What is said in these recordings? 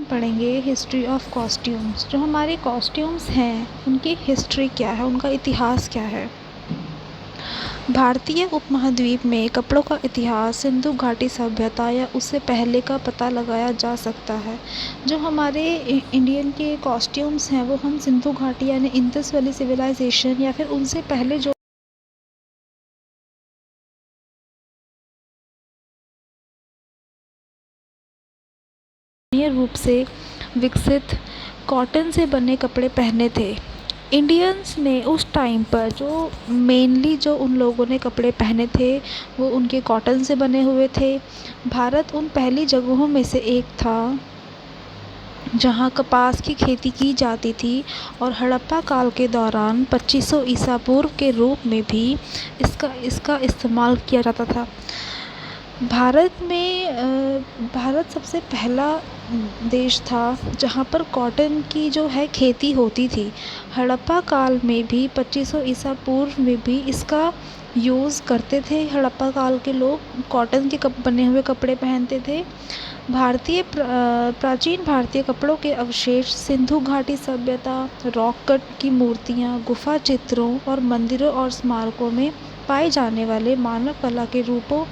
पढ़ेंगे history of costumes. जो हमारे कॉस्ट्यूम्स हैं उनकी हिस्ट्री क्या है, उनका इतिहास क्या है। भारतीय उपमहाद्वीप में कपड़ों का इतिहास सिंधु घाटी सभ्यता या उससे पहले का पता लगाया जा सकता है। जो हमारे इंडियन के कॉस्ट्यूम्स हैं वो हम सिंधु घाटी यानी इंडस वैली सिविलाइजेशन या फिर उनसे पहले जो रूप से विकसित कॉटन से बने कपड़े पहने थे। इंडियंस ने उस टाइम पर जो मेनली जो उन लोगों ने कपड़े पहने थे वो उनके कॉटन से बने हुए थे। भारत उन पहली जगहों में से एक था जहाँ कपास की खेती की जाती थी और हड़प्पा काल के दौरान 2500 ईसा पूर्व के रूप में भी इसका इस्तेमाल किया जाता था। भारत सबसे पहला देश था जहाँ पर कॉटन की जो है खेती होती थी। हड़प्पा काल में भी 2500 ईसा पूर्व में भी इसका यूज़ करते थे। हड़प्पा काल के लोग कॉटन के बने हुए कपड़े पहनते थे। प्राचीन भारतीय कपड़ों के अवशेष सिंधु घाटी सभ्यता, रॉक कट की मूर्तियाँ, गुफा चित्रों और मंदिरों और स्मारकों में पाए जाने वाले मानव कला के रूपों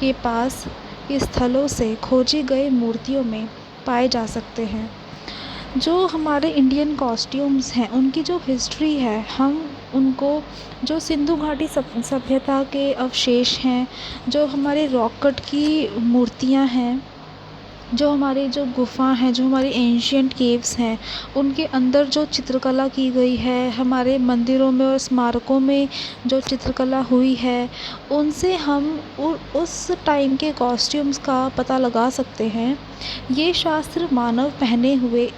के पास स्थलों से खोजी गई मूर्तियों में पाए जा सकते हैं। जो हमारे इंडियन कॉस्ट्यूम्स हैं उनकी जो हिस्ट्री है हम उनको जो सिंधु घाटी सभ्यता के अवशेष हैं, जो हमारे रॉक कट की मूर्तियाँ हैं, जो हमारे जो गुफा हैं, जो हमारे एंशियंट केव्स हैं, उनके अंदर जो चित्रकला की गई है, हमारे मंदिरों में और स्मारकों में जो चित्रकला हुई है, उनसे हम उस टाइम के कॉस्ट्यूम्स का पता लगा सकते हैं। ये शास्त्र मानव पहने हुए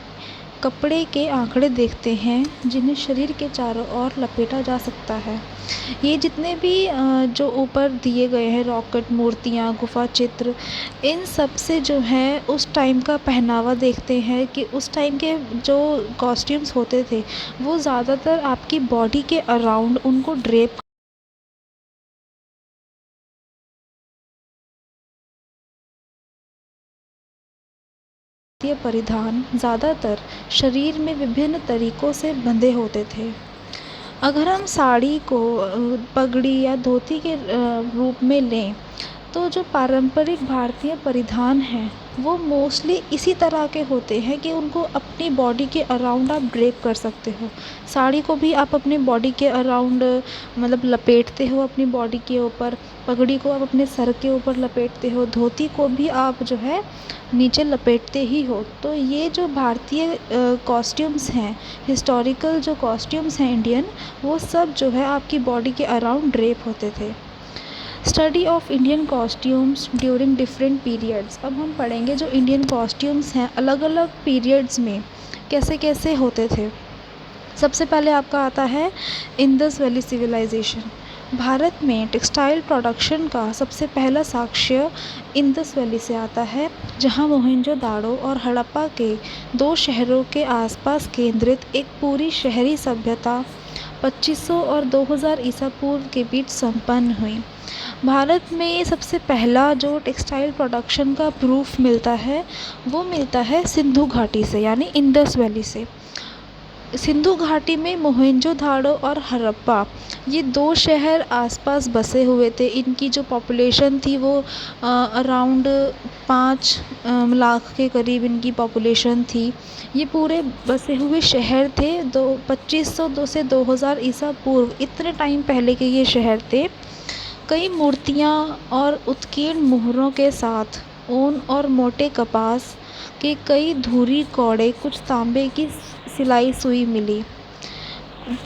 कपड़े के आंकड़े देखते हैं जिन्हें शरीर के चारों ओर लपेटा जा सकता है। ये जितने भी जो ऊपर दिए गए हैं रॉक कट मूर्तियाँ, गुफा चित्र, इन सब से जो है उस टाइम का पहनावा देखते हैं कि उस टाइम के जो कॉस्ट्यूम्स होते थे वो ज़्यादातर आपकी बॉडी के अराउंड उनको ड्रेप परिधान ज़्यादातर शरीर में विभिन्न तरीकों से बंधे होते थे। अगर हम साड़ी को पगड़ी या धोती के रूप में लें तो जो पारंपरिक भारतीय परिधान हैं वो मोस्टली इसी तरह के होते हैं कि उनको अपनी बॉडी के अराउंड आप ड्रेप कर सकते हो। साड़ी को भी आप अपनी बॉडी के अराउंड मतलब लपेटते हो अपनी बॉडी के ऊपर, पगड़ी को आप अपने सर के ऊपर लपेटते हो, धोती को भी आप जो है नीचे लपेटते ही हो। तो ये जो भारतीय कॉस्ट्यूम्स हैं, हिस्टोरिकल जो कॉस्ट्यूम्स हैं इंडियन, वो सब जो है आपकी बॉडी के अराउंड ड्रेप होते थे। Study of Indian costumes during different periods. अब हम पढ़ेंगे जो इंडियन कॉस्ट्यूम्स हैं अलग अलग पीरियड्स में कैसे कैसे होते थे। सबसे पहले आपका आता है इंडस वैली सिविलाइजेशन। भारत में टेक्सटाइल प्रोडक्शन का सबसे पहला साक्ष्य इंडस वैली से आता है, जहां मोहनजोदाड़ो और हड़प्पा के दो शहरों के आसपास केंद्रित एक पूरी शहरी सभ्यता 2500 और 2000 ईसा पूर्व के बीच संपन्न हुई। भारत में सबसे पहला जो टेक्सटाइल प्रोडक्शन का प्रूफ मिलता है वो मिलता है सिंधु घाटी से यानी इंडस वैली से। सिंधु घाटी में मोहनजोदाड़ो और हड़प्पा ये दो शहर आसपास बसे हुए थे। इनकी जो पॉपुलेशन थी वो अराउंड 5 लाख के करीब इनकी पॉपुलेशन थी। ये पूरे बसे हुए शहर थे। 2500 से 2000 ईसा पूर्व इतने टाइम पहले के ये शहर थे। कई मूर्तियाँ और उत्कीर्ण मोहरों के साथ ऊन और मोटे कपास के कई धुरी कौड़े, कुछ तांबे की सिलाई सुई मिली।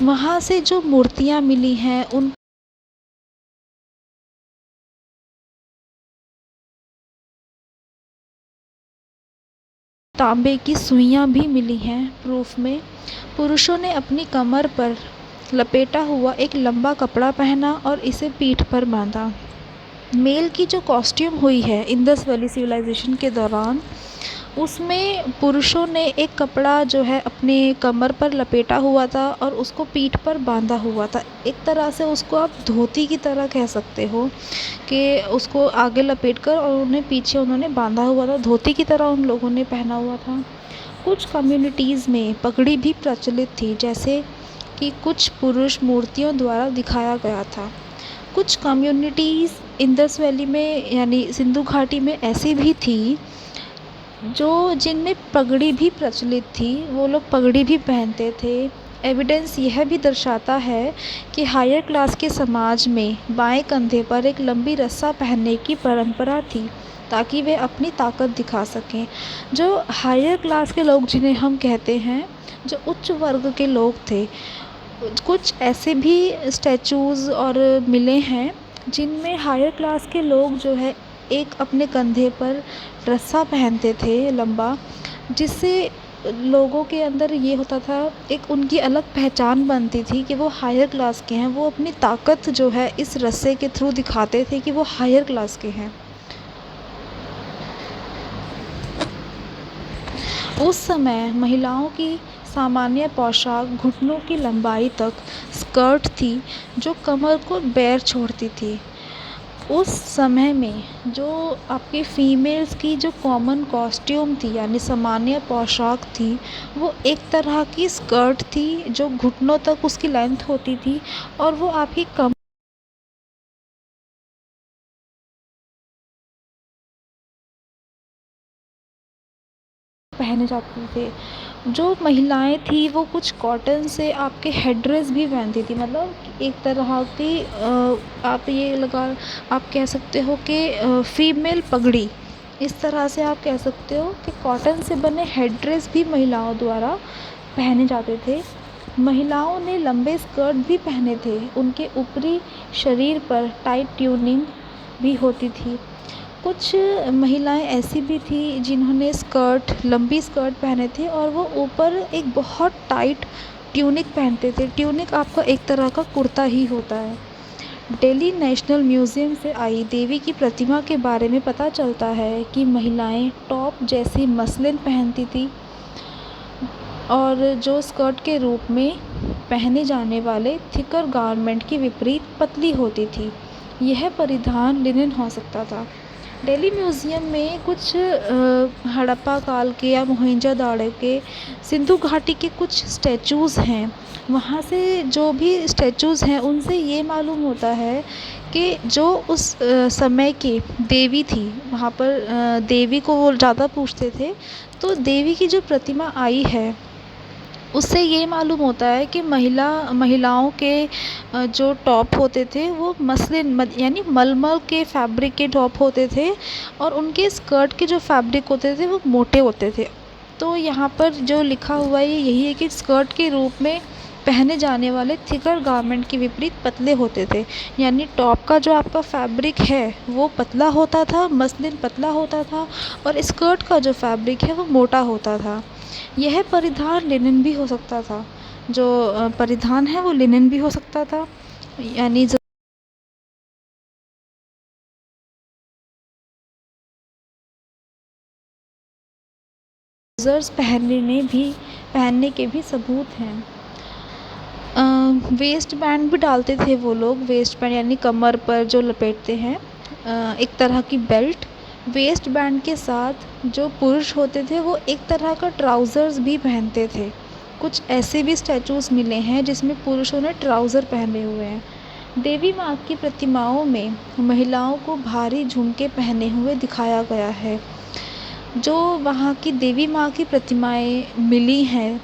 वहाँ से जो मूर्तियाँ मिली हैं उन तांबे की सुइयाँ भी मिली हैं प्रूफ में। पुरुषों ने अपनी कमर पर लपेटा हुआ एक लंबा कपड़ा पहना और इसे पीठ पर बांधा। मेल की जो कॉस्ट्यूम हुई है इंडस वैली सिविलाइजेशन के दौरान उसमें पुरुषों ने एक कपड़ा जो है अपने कमर पर लपेटा हुआ था और उसको पीठ पर बांधा हुआ था। एक तरह से उसको आप धोती की तरह कह सकते हो कि उसको आगे लपेट कर और उन्हें पीछे उन्होंने बांधा हुआ था, धोती की तरह उन लोगों ने पहना हुआ था। कुछ कम्युनिटीज़ में पगड़ी भी प्रचलित थी, जैसे कि कुछ पुरुष मूर्तियों द्वारा दिखाया गया था। कुछ कम्युनिटीज़ इंडस वैली में यानी सिंधु घाटी में ऐसी भी थी जो जिनमें पगड़ी भी प्रचलित थी, वो लोग पगड़ी भी पहनते थे। एविडेंस यह भी दर्शाता है कि हायर क्लास के समाज में बाएं कंधे पर एक लंबी रस्सा पहनने की परंपरा थी ताकि वे अपनी ताकत दिखा सकें। जो हायर क्लास के लोग जिन्हें हम कहते हैं, जो उच्च वर्ग के लोग थे, कुछ ऐसे भी स्टैचूज़ और मिले हैं जिनमें हायर क्लास के लोग जो है एक अपने कंधे पर रस्सा पहनते थे लंबा, जिससे लोगों के अंदर ये होता था, एक उनकी अलग पहचान बनती थी कि वो हायर क्लास के हैं। वो अपनी ताकत जो है इस रस्से के थ्रू दिखाते थे कि वो हायर क्लास के हैं। उस समय महिलाओं की सामान्य पोशाक घुटनों की लंबाई तक स्कर्ट थी जो कमर को बेर छोड़ती थी। उस समय में जो आपकी फ़ीमेल्स की जो कॉमन कॉस्ट्यूम थी यानी सामान्य पोशाक थी, वो एक तरह की स्कर्ट थी जो घुटनों तक उसकी लेंथ होती थी और वो आपकी कम पहने जाते थे। जो महिलाएं थी वो कुछ कॉटन से आपके हेड ड्रेस भी पहनती थी, मतलब एक तरह की आप ये लगा आप कह सकते हो कि फीमेल पगड़ी, इस तरह से आप कह सकते हो कि कॉटन से बने हेड ड्रेस भी महिलाओं द्वारा पहने जाते थे। महिलाओं ने लंबे स्कर्ट भी पहने थे, उनके ऊपरी शरीर पर टाइट ट्यूनिंग भी होती थी। कुछ महिलाएं ऐसी भी थी जिन्होंने लंबी स्कर्ट पहने थे और वो ऊपर एक बहुत टाइट ट्यूनिक पहनते थे। ट्यूनिक आपका एक तरह का कुर्ता ही होता है। दिल्ली नेशनल म्यूज़ियम से आई देवी की प्रतिमा के बारे में पता चलता है कि महिलाएं टॉप जैसी मसलिन पहनती थी और जो स्कर्ट के रूप में पहने जाने वाले थिकर गारमेंट की विपरीत पतली होती थी। यह परिधान लिनन हो सकता था। दिल्ली म्यूज़ियम में कुछ हड़प्पा काल के या मोहनजोदड़ो के सिंधु घाटी के कुछ स्टैचूज़ हैं। वहाँ से जो भी स्टैचूज़ हैं उनसे ये मालूम होता है कि जो उस समय की देवी थी, वहाँ पर देवी को वो ज़्यादा पूजते थे। तो देवी की जो प्रतिमा आई है उससे ये मालूम होता है कि महिलाओं के जो टॉप होते थे वो मसलिन यानी मलमल के फैब्रिक के टॉप होते थे और उनके स्कर्ट के जो फैब्रिक होते थे वो मोटे होते थे। तो यहाँ पर जो लिखा हुआ है यही है कि स्कर्ट के रूप में पहने जाने वाले थिकर गारमेंट के विपरीत पतले होते थे, यानी टॉप का जो आपका फैब्रिक है वो पतला होता था, मसलिन पतला होता था और स्कर्ट का जो फैब्रिक है वो मोटा होता था। यह परिधान लिनन भी हो सकता था, जो परिधान है वो लिनन भी हो सकता था, यानी ट्राउज़र्स पहनने के भी सबूत हैं। वेस्ट बैंड भी डालते थे वो लोग, वेस्ट बैंड यानी कमर पर जो लपेटते हैं, एक तरह की बेल्ट। वेस्ट बैंड के साथ जो पुरुष होते थे वो एक तरह का ट्राउज़र्स भी पहनते थे। कुछ ऐसे भी स्टैचूज़ मिले हैं जिसमें पुरुषों ने ट्राउज़र पहने हुए हैं। देवी माँ की प्रतिमाओं में महिलाओं को भारी झुमके पहने हुए दिखाया गया है। जो वहाँ की देवी माँ की प्रतिमाएं मिली हैं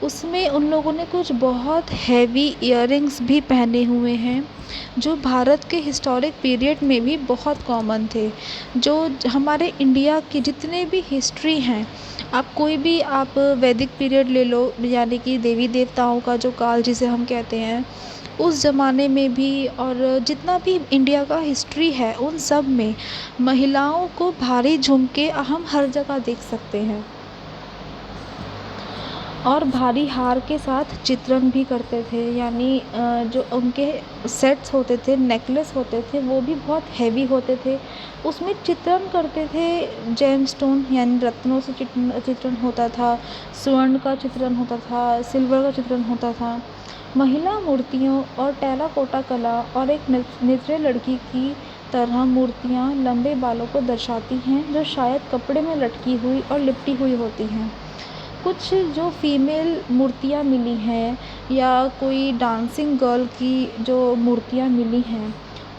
उसमें उन लोगों ने कुछ बहुत हैवी इयररिंग्स भी पहने हुए हैं जो भारत के हिस्टोरिक पीरियड में भी बहुत कॉमन थे। जो हमारे इंडिया की जितने भी हिस्ट्री हैं, आप कोई भी आप वैदिक पीरियड ले लो, यानी कि देवी देवताओं का जो काल जिसे हम कहते हैं, उस ज़माने में भी और जितना भी इंडिया का हिस्ट्री है उन सब में महिलाओं को भारी झुमके हम हर जगह देख सकते हैं। और भारी हार के साथ चित्रण भी करते थे, यानी जो उनके सेट्स होते थे, नेकलेस होते थे, वो भी बहुत हैवी होते थे। उसमें चित्रण करते थे, जेमस्टोन यानी रत्नों से चित्रण होता था, स्वर्ण का चित्रण होता था, सिल्वर का चित्रण होता था। महिला मूर्तियों और टेराकोटा कला और एक नृत्य लड़की की तरह मूर्तियाँ लंबे बालों को दर्शाती हैं, जो शायद कपड़े में लटकी हुई और लिपटी हुई होती हैं। कुछ जो फीमेल मूर्तियाँ मिली हैं या कोई डांसिंग गर्ल की जो मूर्तियाँ मिली हैं,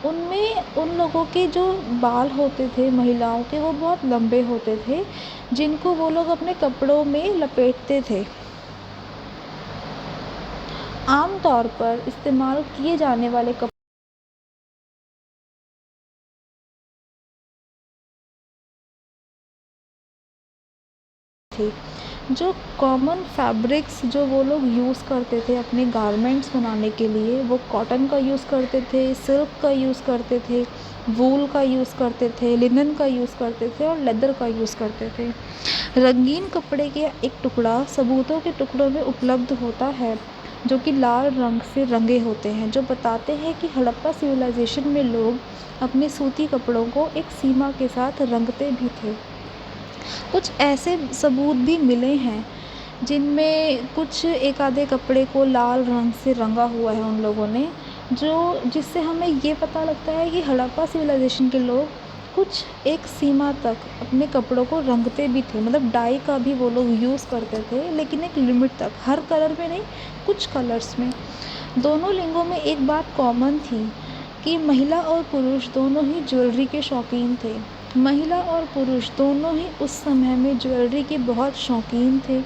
उनमें उन लोगों के जो बाल होते थे महिलाओं के, वो बहुत लंबे होते थे, जिनको वो लोग अपने कपड़ों में लपेटते थे। आम तौर पर इस्तेमाल किए जाने वाले कपड़े थे, जो कॉमन फैब्रिक्स जो वो लोग यूज़ करते थे अपने गारमेंट्स बनाने के लिए, वो कॉटन का यूज़ करते थे, सिल्क का यूज़ करते थे, वूल का यूज़ करते थे, लिनन का यूज़ करते थे और लेदर का यूज़ करते थे। रंगीन कपड़े के एक टुकड़ा सबूतों के टुकड़ों में उपलब्ध होता है, जो कि लाल रंग से रंगे होते हैं, जो बताते हैं कि हड़प्पा सिविलाइजेशन में लोग अपने सूती कपड़ों को एक सीमा के साथ रंगते भी थे। कुछ ऐसे सबूत भी मिले हैं जिनमें कुछ एक आधे कपड़े को लाल रंग से रंगा हुआ है उन लोगों ने, जो जिससे हमें ये पता लगता है कि हड़प्पा सिविलाइजेशन के लोग कुछ एक सीमा तक अपने कपड़ों को रंगते भी थे, मतलब डाई का भी वो लोग यूज़ करते थे, लेकिन एक लिमिट तक, हर कलर में नहीं, कुछ कलर्स में। दोनों लिंगों में एक बात कॉमन थी कि महिला और पुरुष दोनों ही ज्वेलरी के शौकीन थे। महिला और पुरुष दोनों ही उस समय में ज्वेलरी के बहुत शौकीन थे।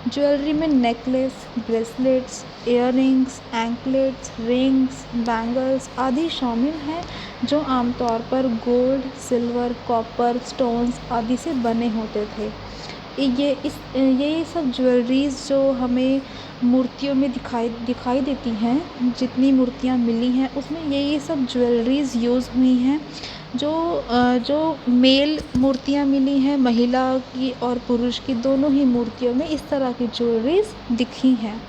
ज्वेलरी में necklace, bracelets, earrings, anklets, rings, bangles आदि शामिल हैं, जो आमतौर पर गोल्ड, सिल्वर, कॉपर, स्टोन्स आदि से बने होते थे। ये सब ज्वेलरीज़ जो हमें मूर्तियों में दिखाई देती हैं, जितनी मूर्तियाँ मिली हैं उसमें ये सब ज्वेलरीज़ यूज़ हुई हैं। जो मेल मूर्तियाँ मिली हैं, महिला की और पुरुष की दोनों ही मूर्तियों में इस तरह की ज्वेलरीज़ दिखी हैं।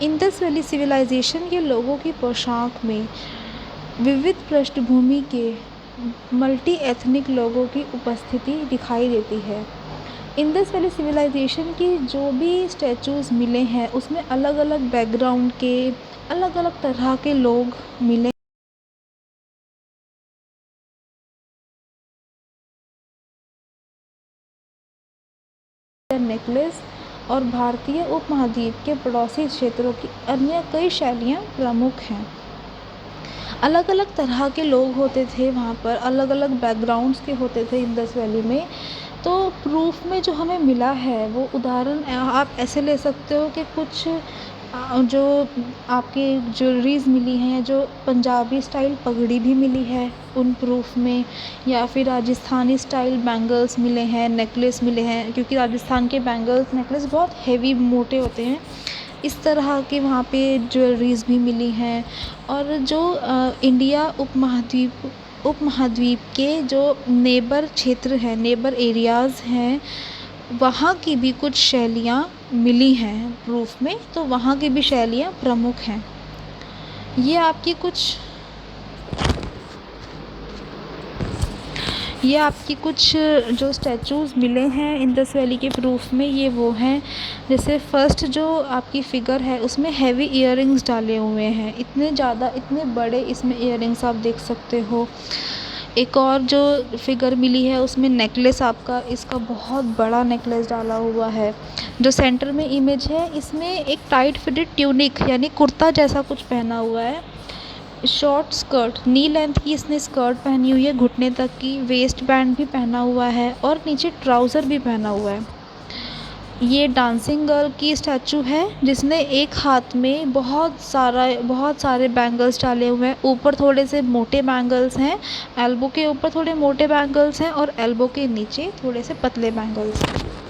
इंडस वैली सिविलाइजेशन के लोगों की पोशाक में विविध पृष्ठभूमि के मल्टी एथनिक लोगों की उपस्थिति दिखाई देती है। इंडस वैली सिविलाइजेशन की जो भी स्टैचूज़ मिले हैं उसमें अलग अलग बैकग्राउंड के अलग अलग तरह के लोग मिले। नेकलेस और भारतीय उपमहाद्वीप के पड़ोसी क्षेत्रों की अन्य कई शैलियाँ प्रमुख हैं। अलग अलग तरह के लोग होते थे वहाँ पर, अलग अलग बैकग्राउंड्स के होते थे इंडस वैली में। तो प्रूफ में जो हमें मिला है वो उदाहरण आप ऐसे ले सकते हो कि कुछ जो आपकी ज्वेलरीज़ मिली हैं, जो पंजाबी स्टाइल पगड़ी भी मिली है उन प्रूफ में, या फिर राजस्थानी स्टाइल बैंगल्स मिले हैं, नेकलेस मिले हैं, क्योंकि राजस्थान के बैंगल्स नेकलेस बहुत हेवी मोटे होते हैं। इस तरह के वहाँ पे ज्वेलरीज़ भी मिली हैं। और जो इंडिया उपमहाद्वीप के जो नेबर क्षेत्र हैं, नेबर एरियाज़ हैं, वहाँ की भी कुछ शैलियाँ मिली हैं प्रूफ में, तो वहाँ की भी शैलियाँ प्रमुख हैं। ये आपकी कुछ जो स्टैचूज़ मिले हैं इंडस वैली के प्रूफ में, ये वो हैं। जैसे फ़र्स्ट जो आपकी फ़िगर है उसमें हैवी इयररिंग्स डाले हुए हैं, इतने बड़े इसमें इयररिंग्स आप देख सकते हो। एक और जो फ़िगर मिली है उसमें नेकलेस आपका, इसका बहुत बड़ा नेकलेस डाला हुआ है। जो सेंटर में इमेज है इसमें एक टाइट फिटेड ट्यूनिक यानी कुर्ता जैसा कुछ पहना हुआ है। शॉर्ट स्कर्ट, नी लेंथ की इसने स्कर्ट पहनी हुई है, घुटने तक की, वेस्ट बैंड भी पहना हुआ है और नीचे ट्राउज़र भी पहना हुआ है। ये डांसिंग गर्ल की स्टैचू है जिसने एक हाथ में बहुत सारे बैंगल्स डाले हुए हैं। ऊपर थोड़े से मोटे बैंगल्स हैं, एल्बो के ऊपर थोड़े मोटे बैंगल्स हैं और एल्बो के नीचे थोड़े से पतले बैंगल्स हैं।